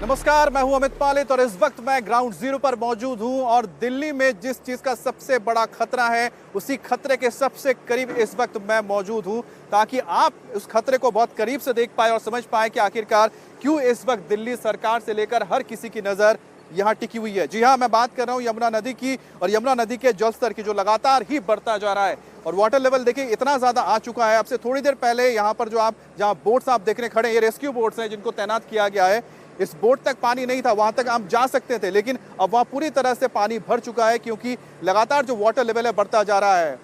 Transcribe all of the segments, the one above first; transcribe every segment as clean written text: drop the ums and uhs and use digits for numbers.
नमस्कार, मैं हूं अमित पालित और इस वक्त मैं ग्राउंड जीरो पर मौजूद हूं और दिल्ली में जिस चीज का सबसे बड़ा खतरा है उसी खतरे के सबसे करीब इस वक्त मैं मौजूद हूं ताकि आप उस खतरे को बहुत करीब से देख पाए और समझ पाए कि आखिरकार क्यों इस वक्त दिल्ली सरकार से लेकर हर किसी की नजर यहाँ टिकी हुई है। जी हाँ, मैं बात कर रहा हूँ यमुना नदी की और यमुना नदी के जलस्तर की जो लगातार ही बढ़ता जा रहा है और वाटर लेवल देखिए इतना ज्यादा आ चुका है। अब से थोड़ी देर पहले यहाँ पर जो जहाँ बोट्स आप देखने खड़े हैं, ये रेस्क्यू बोट्स हैं जिनको तैनात किया गया है। इस बोट तक पानी नहीं था, वहां तक हम जा सकते थे, लेकिन अब वहां पूरी तरह से पानी भर चुका है क्योंकि लगातार जो वाटर लेवल है बढ़ता जा रहा है।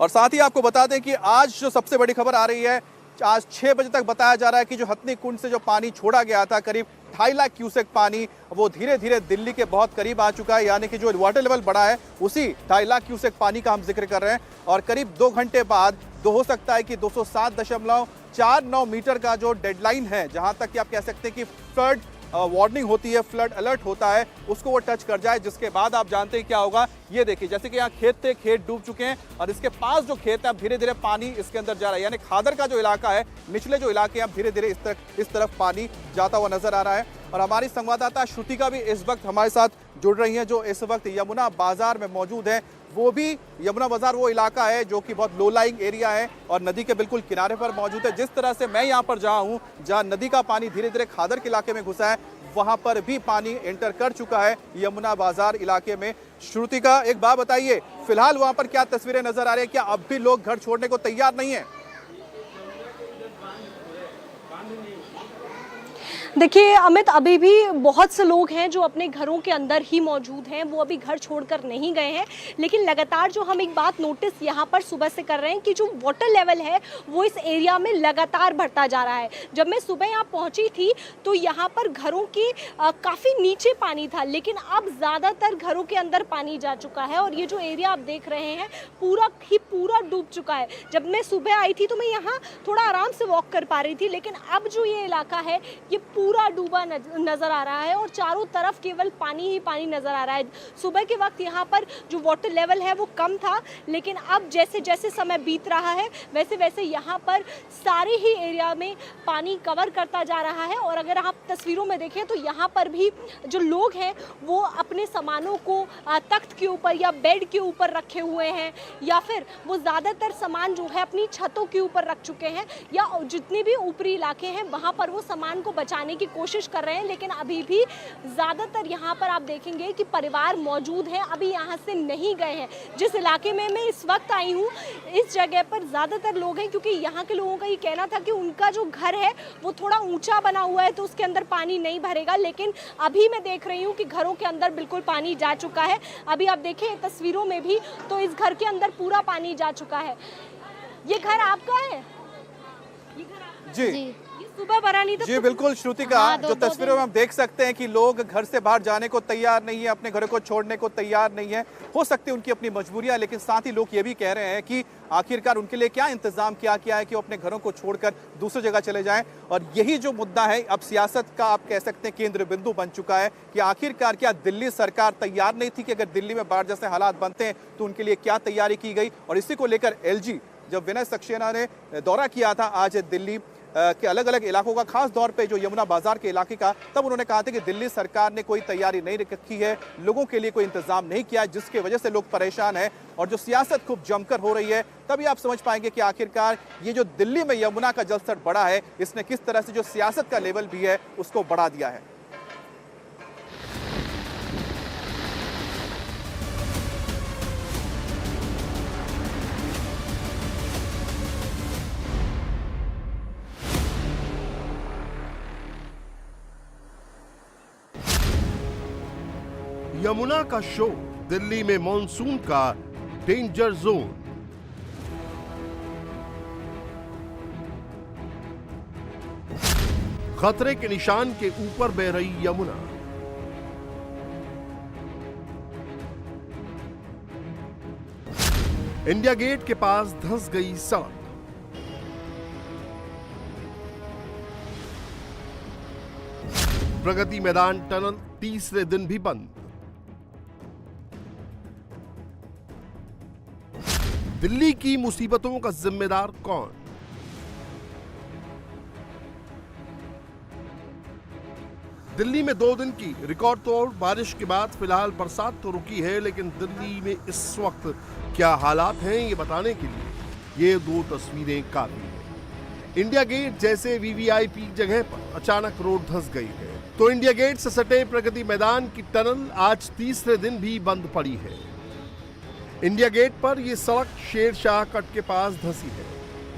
और साथ ही आपको बता दें कि आज जो सबसे बड़ी खबर आ रही है, आज 6 बजे तक बताया जा रहा है कि जो हथनी कुंड से जो पानी छोड़ा गया था करीब 2.5 लाख क्यूसेक पानी, वो धीरे धीरे दिल्ली के बहुत करीब आ चुका है। यानी कि जो वाटर लेवल बढ़ा है उसी 2.5 लाख क्यूसेक पानी का हम जिक्र कर रहे हैं और करीब 2 घंटे बाद हो सकता है कि 207.49 मीटर का जो डेडलाइन है, जहां तक कि आप कह सकते हैं कि फ्लड वार्निंग होती है, फ्लड अलर्ट होता है, उसको वो टच कर जाए, जिसके बाद आप जानते हैं क्या होगा। ये देखिए, जैसे कि यहाँ खेत थे, खेत डूब चुके हैं और इसके पास जो खेत है अब धीरे धीरे पानी इसके अंदर जा रहा है। यानी खादर का जो इलाका है, निचले जो इलाके हैं, अब धीरे धीरे इस तरफ पानी जाता हुआ नजर आ रहा है। और हमारी संवाददाता श्रुतिका भी इस वक्त हमारे साथ जुड़ रही हैं, जो इस वक्त यमुना बाजार में मौजूद है। वो भी यमुना बाजार वो इलाका है जो कि बहुत लो लाइंग एरिया है और नदी के बिल्कुल किनारे पर मौजूद है। जिस तरह से मैं यहाँ पर जहाँ हूँ, जहाँ नदी का पानी धीरे धीरे खादर के इलाके में घुसा है, वहां पर भी पानी एंटर कर चुका है यमुना बाजार इलाके में। श्रुतिका, एक बात बताइए, फिलहाल वहां पर क्या तस्वीरें नजर आ रही है? क्या अब भी लोग घर छोड़ने को तैयार नहीं है? देखिए अमित, अभी भी बहुत से लोग हैं जो अपने घरों के अंदर ही मौजूद हैं, वो अभी घर छोड़कर नहीं गए हैं। लेकिन लगातार जो हम एक बात नोटिस यहाँ पर सुबह से कर रहे हैं कि जो वाटर लेवल है वो इस एरिया में लगातार बढ़ता जा रहा है। जब मैं सुबह यहाँ पहुँची थी तो यहाँ पर घरों की काफ़ी नीचे पानी था, लेकिन अब ज़्यादातर घरों के अंदर पानी जा चुका है और ये जो एरिया आप देख रहे हैं पूरा डूब चुका है। जब मैं सुबह आई थी तो मैं यहाँ थोड़ा आराम से वॉक कर पा रही थी, लेकिन अब जो ये इलाका है ये पूरा डूबा नजर आ रहा है और चारों तरफ केवल पानी ही पानी नजर आ रहा है। सुबह के वक्त यहाँ पर जो वाटर लेवल है वो कम था, लेकिन अब जैसे जैसे समय बीत रहा है वैसे वैसे यहाँ पर सारे ही एरिया में पानी कवर करता जा रहा है। और अगर आप तस्वीरों में देखें तो यहाँ पर भी जो लोग हैं वो अपने सामानों को तख्त के ऊपर या बेड के ऊपर रखे हुए हैं, या फिर वो ज़्यादातर सामान जो है अपनी छतों के ऊपर रख चुके हैं, या जितने भी ऊपरी इलाके हैं वहाँ पर वो सामान को बचाने की कोशिश कर रहे हैं। लेकिन अभी भी ज़्यादातर यहाँ पर आप देखेंगे कि परिवार मौजूद हैं, अभी यहाँ से नहीं गए हैं। जिस इलाके में मैं इस वक्त आई हूँ, इस जगह पर ज़्यादातर लोग हैं क्योंकि यहाँ के लोगों का ये कहना था कि उनका जो घर है वो थोड़ा ऊंचा बना हुआ है तो उसके अंदर पानी नहीं भरेगा। लेकिन अभी मैं देख रही हूँ कि घरों के अंदर बिल्कुल पानी जा चुका है। अभी आप देखें तस्वीरों में भी तो इस घर के अंदर पूरा पानी जा चुका है। ये घर आपका है? ये घर जी सुबह भरा नहीं था? जी बिल्कुल श्रुतिका, जो तस्वीरों में हम देख सकते हैं कि लोग घर से बाहर जाने को तैयार नहीं है, अपने घरों को छोड़ने को तैयार नहीं है। हो सकती है उनकी अपनी मजबूरियां, लेकिन साथ ही लोग ये भी कह रहे हैं कि आखिरकार उनके लिए क्या इंतजाम किया है कि वो अपने घरों को छोड़कर दूसरी जगह चले जाएं। और यही जो मुद्दा है अब सियासत का, आप कह सकते हैं केंद्र बिंदु बन चुका है कि आखिरकार क्या दिल्ली सरकार तैयार नहीं थी कि अगर दिल्ली में बाढ़ जैसे हालात बनते हैं तो उनके लिए क्या तैयारी की गई। और इसी को लेकर एलजी जब विनय सक्सेना ने दौरा किया था आज दिल्ली के अलग अलग इलाकों का, खास तौर पे जो यमुना बाजार के इलाके का, तब उन्होंने कहा था कि दिल्ली सरकार ने कोई तैयारी नहीं रखी है, लोगों के लिए कोई इंतजाम नहीं किया है, जिसकी वजह से लोग परेशान हैं और जो सियासत खूब जमकर हो रही है। तभी आप समझ पाएंगे कि आखिरकार ये जो दिल्ली में यमुना का जलस्तर बढ़ा है, इसने किस तरह से जो सियासत का लेवल भी है उसको बढ़ा दिया है। यमुना का शो दिल्ली में मॉनसून का डेंजर जोन। खतरे के निशान के ऊपर बह रही यमुना। इंडिया गेट के पास धंस गई सड़क। प्रगति मैदान टनल तीसरे दिन भी बंद। दिल्ली की मुसीबतों का जिम्मेदार कौन? दिल्ली में 2 दिन की रिकॉर्ड तोड़ बारिश के बाद फिलहाल बरसात तो रुकी है, लेकिन दिल्ली में इस वक्त क्या हालात हैं ये बताने के लिए ये 2 तस्वीरें काफी हैं। इंडिया गेट जैसे वीवीआईपी जगह पर अचानक रोड धंस गई है, तो इंडिया गेट से सटे प्रगति मैदान की टनल आज तीसरे दिन भी बंद पड़ी है। इंडिया गेट पर यह सड़क शेरशाह कट के पास धंसी है।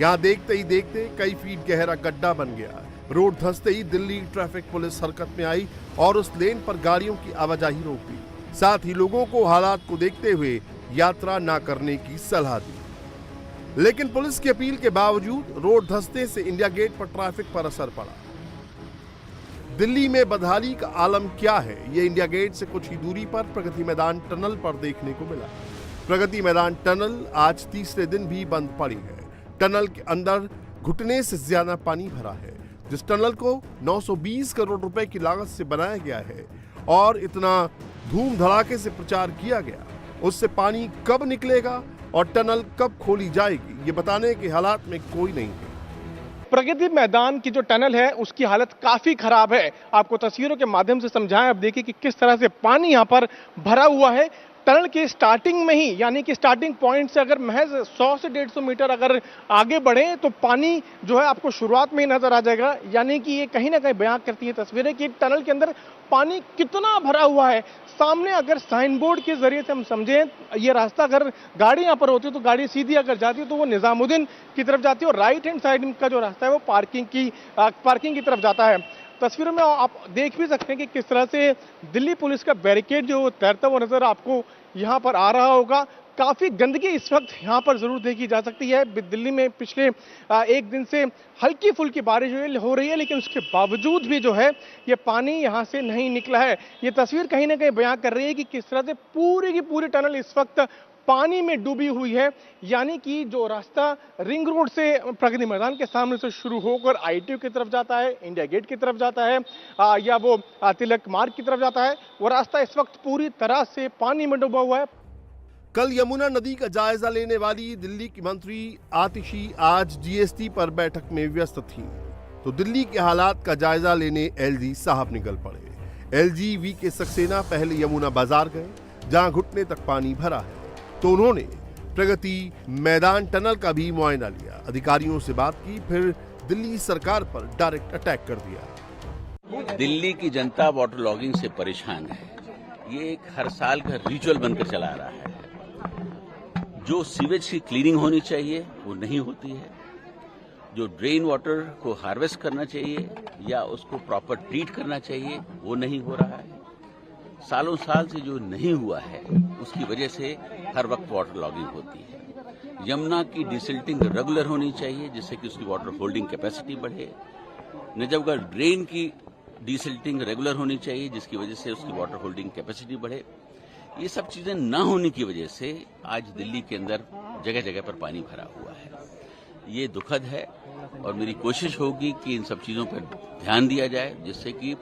यहाँ देखते ही देखते कई फीट गहरा गड्ढा बन गया। रोड धंसते ही दिल्ली ट्रैफिक पुलिस हरकत में आई और उस लेन पर गाड़ियों की आवाजाही रोक दी। साथ ही लोगों को हालात को देखते हुए यात्रा न करने की सलाह दी। लेकिन पुलिस की अपील के बावजूद रोड धंसने से इंडिया गेट पर ट्रैफिक पर असर पड़ा। दिल्ली में बदहाली का आलम क्या है, ये इंडिया गेट से कुछ ही दूरी पर प्रगति मैदान टनल पर देखने को मिला। प्रगति मैदान टनल आज तीसरे दिन भी बंद पड़ी है। टनल के अंदर घुटने से ज्यादा पानी भरा है। जिस टनल को 920 करोड़ रुपए की लागत से बनाया गया है और इतना धूम धड़ाके से प्रचार किया गया, उससे पानी कब निकलेगा और टनल कब खोली जाएगी, ये बताने के हालात में कोई नहीं है। प्रगति मैदान की जो टनल है उसकी हालत काफी खराब है। आपको तस्वीरों के माध्यम से समझाएं। अब देखिए कि किस तरह से पानी यहाँ पर भरा हुआ है। टनल की स्टार्टिंग में ही, यानी कि स्टार्टिंग पॉइंट से अगर महज 100 से 150 मीटर अगर आगे बढ़े तो पानी जो है आपको शुरुआत में ही नजर आ जाएगा। यानी कि ये कहीं ना कहीं बयां करती है तस्वीरें कि टनल के अंदर पानी कितना भरा हुआ है। सामने अगर साइन बोर्ड के जरिए से हम समझें, ये रास्ता अगर गाड़ी यहाँ पर होती है तो गाड़ी सीधी अगर जाती है तो वो निजामुद्दीन की तरफ जाती है और राइट हैंड साइड का जो रास्ता है वो पार्किंग की तरफ जाता है। तस्वीरों में आप देख भी सकते हैं कि किस तरह से दिल्ली पुलिस का बैरिकेड जो तैरता हुआ नजर आपको यहाँ पर आ रहा होगा। काफी गंदगी इस वक्त यहाँ पर जरूर देखी जा सकती है। दिल्ली में पिछले एक दिन से हल्की फुल्की बारिश हो रही है, लेकिन उसके बावजूद भी जो है ये पानी यहाँ से नहीं निकला है। ये तस्वीर कहीं ना कहीं बयां कर रही है कि किस तरह से पूरी की पूरी टनल इस वक्त पानी में डूबी हुई है। यानी कि जो रास्ता रिंग रोड से प्रगति मैदान के सामने से शुरू होकर आईटीयू की तरफ जाता है, इंडिया गेट की तरफ जाता है या वो तिलक मार्ग की तरफ जाता है, वो रास्ता इस वक्त पूरी तरह से पानी में डूबा हुआ है। कल यमुना नदी का जायजा लेने वाली दिल्ली की मंत्री आतिशी आज जीएसटी पर बैठक में व्यस्त थी, तो दिल्ली के हालात का जायजा लेने एलजी साहब निकल पड़े। एलजी वीके सक्सेना पहले यमुना बाजार गए, जहां घुटने तक पानी भरा है, तो उन्होंने प्रगति मैदान टनल का भी मुआयना लिया, अधिकारियों से बात की, फिर दिल्ली सरकार पर डायरेक्ट अटैक कर दिया। दिल्ली की जनता वाटर लॉगिंग से परेशान है। ये एक हर साल का रिचुअल बनकर चला आ रहा है। जो सीवेज की क्लीनिंग होनी चाहिए वो नहीं होती है। जो ड्रेन वाटर को हार्वेस्ट करना चाहिए या उसको प्रॉपर ट्रीट करना चाहिए वो नहीं हो रहा है। सालों साल से जो नहीं हुआ है उसकी वजह से हर वक्त वाटर लॉगिंग होती है। यमुना की डिसिल्टिंग रेगुलर होनी चाहिए जिससे कि उसकी वाटर होल्डिंग कैपेसिटी बढ़े। नजफगढ़ ड्रेन की डिसिल्टिंग रेगुलर होनी चाहिए जिसकी वजह से उसकी वाटर होल्डिंग कैपेसिटी बढ़े। ये सब चीजें न होने की वजह से आज दिल्ली के अंदर जगह जगह पर पानी भरा हुआ है। ये दुखद है और मेरी कोशिश होगी कि इन सब चीजों पर ध्यान दिया जाए जिससे कि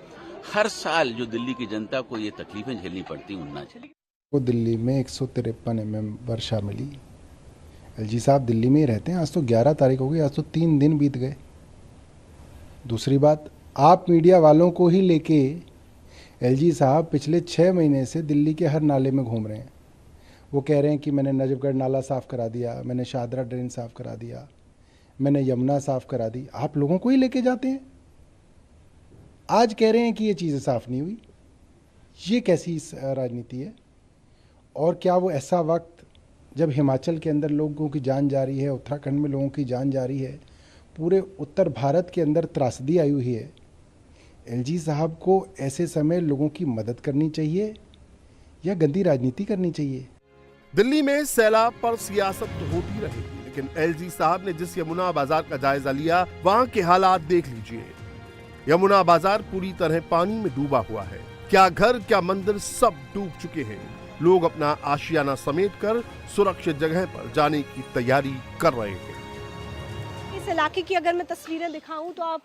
हर साल जो दिल्ली की जनता को ये तकलीफें झेलनी पड़ती हैं ना चली। वो दिल्ली में 153 mm वर्षा मिली। एलजी साहब दिल्ली में ही रहते हैं। आज तो 11 तारीख हो गई, आज तो 3 दिन बीत गए। दूसरी बात, आप मीडिया वालों को ही लेके एलजी साहब पिछले 6 महीने से दिल्ली के हर नाले में घूम रहे हैं। वो कह रहे हैं कि मैंने नजफगढ़ नाला साफ़ करा दिया, मैंने शाहदरा ड्रेन साफ़ करा दिया, मैंने यमुना साफ़ करा दी। आप लोगों को ही लेके जाते हैं। आज कह रहे हैं कि ये चीज़ें साफ़ नहीं हुई। ये कैसी राजनीति है? और क्या वो ऐसा वक्त जब हिमाचल के अंदर लोगों की जान जा रही है, उत्तराखंड में लोगों की जान जा रही है, पूरे उत्तर भारत के अंदर त्रासदी आई हुई है, एलजी साहब को ऐसे समय लोगों की मदद करनी चाहिए या गंदी राजनीति करनी चाहिए? दिल्ली में सैलाब पर सियासत तो होती रहेगी, लेकिन एलजी साहब ने जिस यमुना बाजार का जायजा लिया वहां के हालात देख लीजिए। यमुना बाजार पूरी तरह पानी में डूबा हुआ है। क्या घर क्या मंदिर सब डूब चुके हैं। लोग अपना आशियाना समेटकर सुरक्षित जगह पर जाने की तैयारी कर रहे हैं। इस इलाके की अगर मैं तस्वीरें दिखाऊं तो आप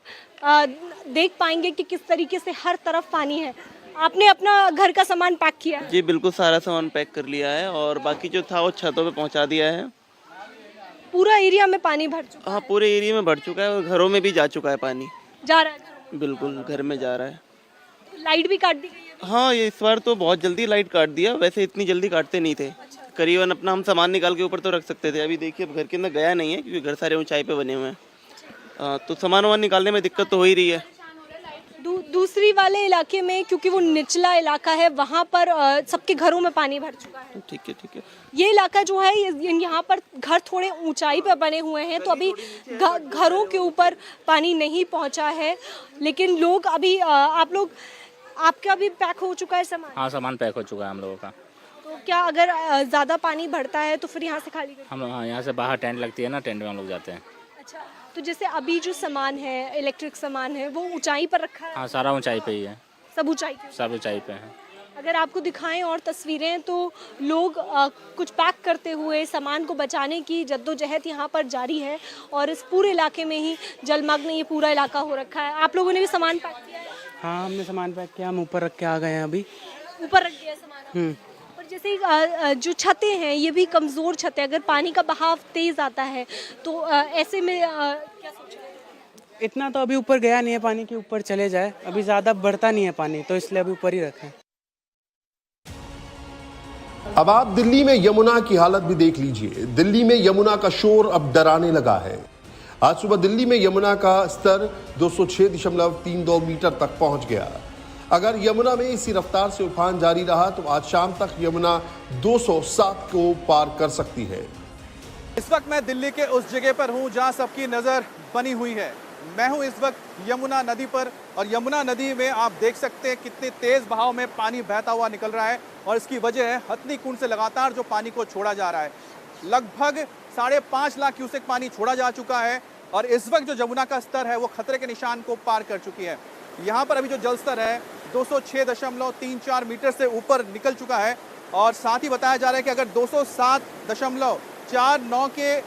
देख पाएंगे कि किस तरीके से हर तरफ पानी है। आपने अपना घर का सामान पैक किया है? जी बिल्कुल, सारा सामान पैक कर लिया है और बाकी जो था वो छतों पे पहुंचा दिया है। पूरा एरिया में पानी भर चुका है? हाँ, पूरे एरिया में भर चुका है और घरों में भी जा चुका है पानी। जा रहा है? बिल्कुल, घर में जा रहा है। लाइट भी काट दी गई है। हाँ, ये इस बार तो बहुत जल्दी लाइट काट दिया, वैसे इतनी जल्दी काटते नहीं थे। करीबन अपना हम सामान निकाल के ऊपर तो रख सकते थे। अभी देखिए अब घर के अंदर गया नहीं है क्योंकि घर सारे ऊंचाई पे बने हुए हैं, तो सामान वामान निकालने में दिक्कत तो हो ही रही है। दूसरी वाले इलाके में क्योंकि वो निचला इलाका है, वहाँ पर सबके घरों में पानी भर चुका है। ठीक है, ठीक है। ये इलाका जो है यहाँ पर घर थोड़े ऊंचाई पर बने हुए हैं, तो अभी घरों के ऊपर पानी नहीं पहुँचा है। लेकिन लोग अभी आपका भी पैक हो चुका है सामान? हाँ, सामान पैक हो चुका है हम लोगों का। तो क्या अगर ज़्यादा पानी बढ़ता है तो फिर यहाँ से खाली करते हैं? हम यहाँ से बाहर टेंट लगती है ना, टेंट में हम लोग जाते हैं। अच्छा, तो जैसे अभी जो सामान है, इलेक्ट्रिक सामान है, वो ऊंचाई पर रखा है? हाँ, सारा ऊंचाई पे ही है। सब ऊंचाई पे? सब ऊंचाई पे है। अगर आपको दिखाएं और तस्वीरें, तो लोग कुछ पैक करते हुए सामान को बचाने की जद्दोजहद यहाँ पर जारी है और इस पूरे इलाके में ही जलमग्न ये पूरा इलाका हो रखा है। आप लोगों ने भी सामान पैक किया है? हाँ, हमने सामान पैक किया, हम ऊपर रख के आ गए हैं अभी। ऊपर रख दिया सामान? और जैसे जो छतें हैं ये भी कमज़ोर छतें, अगर पानी का बहाव तेज़ आता है तो ऐसे में क्या सोच रहे हैं? इतना तो अभी ऊपर गया नहीं है पानी के ऊपर चले जाए, अभी ज़्यादा बढ़ता नहीं है पानी, तो इसलिए अभी ऊपर ही रखें। अब आप दिल्ली में यमुना की हालत भी देख लीजिए। दिल्ली में यमुना का शोर अब डराने लगा है। आज सुबह दिल्ली में यमुना का स्तर 206.32 मीटर तक पहुंच गया। अगर यमुना में इसी रफ्तार से उफान जारी रहा तो आज शाम तक यमुना 207 को पार कर सकती है। इस वक्त मैं दिल्ली के उस जगह पर हूं जहां सबकी नजर बनी हुई है। मैं हूं इस वक्त यमुना नदी पर और यमुना नदी में आप देख सकते हैं कितने तेज बहाव में पानी बहता हुआ निकल रहा है और इसकी वजह है हथनी कुंड से लगातार जो पानी को छोड़ा जा रहा है। लगभग 5.5 लाख क्यूसेक पानी छोड़ा जा चुका है और इस वक्त जो यमुना का स्तर है वो खतरे के निशान को पार कर चुकी है। यहाँ पर अभी जो जल स्तर है 206.34 मीटर से ऊपर निकल चुका है और साथ ही बताया जा रहा है कि अगर 207.49 के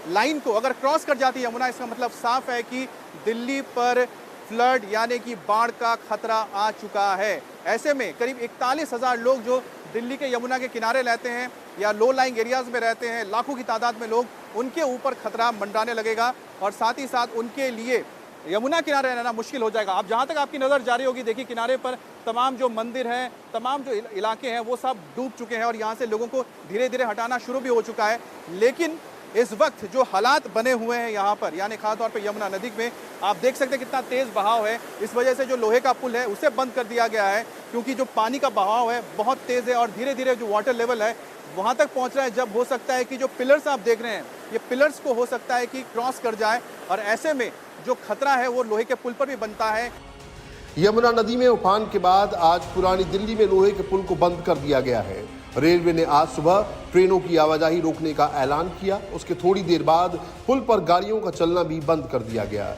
लाइन को अगर क्रॉस कर जाती है यमुना, इसका मतलब साफ है कि दिल्ली पर फ्लड यानी कि बाढ़ का खतरा आ चुका है। ऐसे में करीब 41,000 लोग जो दिल्ली के यमुना के किनारे रहते हैं या लो लाइंग एरियाज में रहते हैं, लाखों की तादाद में लोग, उनके ऊपर खतरा मंडराने लगेगा और साथ ही साथ उनके लिए यमुना किनारे रहना मुश्किल हो जाएगा। अब जहाँ तक आपकी नज़र जारी होगी, देखिए किनारे पर तमाम जो मंदिर हैं, तमाम जो इलाके हैं वो सब डूब चुके हैं और यहाँ से लोगों को धीरे धीरे हटाना शुरू भी हो चुका है। लेकिन इस वक्त जो हालात बने हुए हैं यहाँ पर, यानी खासतौर पर यमुना नदी में आप देख सकते हैं कितना तेज़ बहाव है। इस वजह से जो लोहे का पुल है उसे बंद कर दिया गया है क्योंकि जो पानी का बहाव है बहुत तेज़ है और धीरे धीरे जो वाटर लेवल है वहाँ तक पहुँच रहा है जब हो सकता है कि जो पिलर्स आप देख रहे हैं ये पिलर्स को हो सकता है कि क्रॉस कर जाए और ऐसे में जो खतरा है वो लोहे के पुल पर भी बनता है। यमुना नदी में उफान के बाद आज पुरानी दिल्ली में लोहे के पुल को बंद कर दिया गया है। रेलवे ने आज सुबह ट्रेनों की आवाजाही रोकने का ऐलान किया। उसके थोड़ी देर बाद पुल पर गाड़ियों का चलना भी बंद कर दिया गया।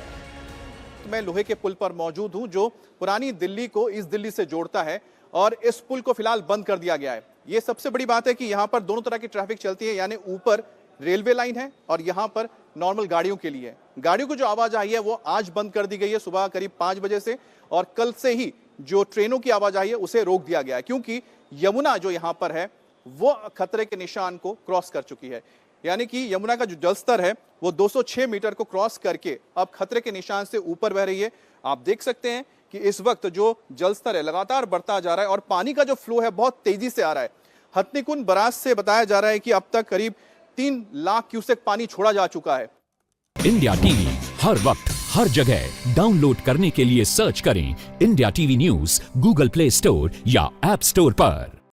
मैं लोहे के पुल पर मौजूद हूं जो पुरानी दिल्ली को इस दिल्ली से जोड़ता है और इस पुल को फिलहाल बंद कर दिया गया है। ये सबसे बड़ी बात है कि यहाँ पर दोनों तरह की ट्रैफिक चलती है, यानी ऊपर रेलवे लाइन है और यहाँ पर नॉर्मल गाड़ियों के लिए। गाड़ियों की जो आवाजाही है वो आज बंद कर दी गई है सुबह करीब 5 बजे से और कल से ही जो ट्रेनों की आवाजाही है उसे रोक दिया गया है क्योंकि यमुना जो यहाँ पर है वो खतरे के निशान को क्रॉस कर चुकी है। यानी कि यमुना का जो जलस्तर है वो 206 मीटर को क्रॉस करके अब खतरे के निशान से ऊपर बह रही है। आप देख सकते हैं कि इस वक्त जो जलस्तर है लगातार बढ़ता जा रहा है और पानी का जो फ्लो है बहुत तेजी से आ रहा है। हथनी कुंड बराज से बताया जा रहा है कि अब तक करीब 3 लाख क्यूसेक पानी छोड़ा जा चुका है। इंडिया टीवी हर वक्त हर जगह डाउनलोड करने के लिए सर्च करें India TV news Google play store या ऐप स्टोर पर।